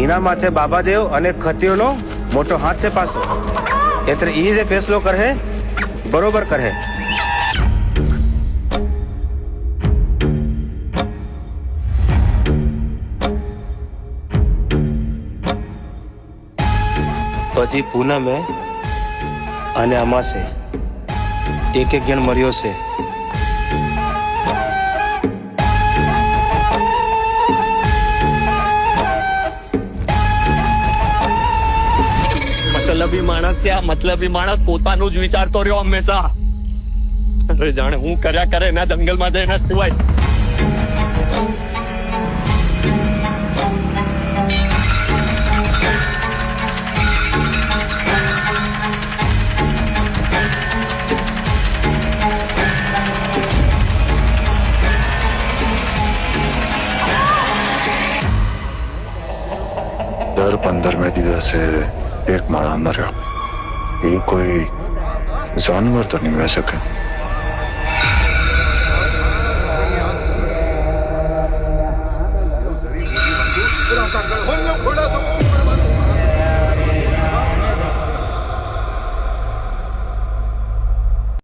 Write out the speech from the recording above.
ઈના માથે બાબાદેવ અને ખતીઓનો મોટો હાથ છે પાછો એટલે ઈ જે ફેસલો કરે બરોબર કરે. પછી પૂનમે અને અમાસે એક જણ મર્યો છે. મતલબી માણસ પોતાનું જ વિચારતો રહ્યો હંમેશા. અરે જાણે હું કર્યા કરે એના જંગલમાં જઈને સિવાય. દર 15મે દિવસે એક માણસ મર્યો. એ કોઈ જાનવર તો નહીં હોઈ શકે. ખોલા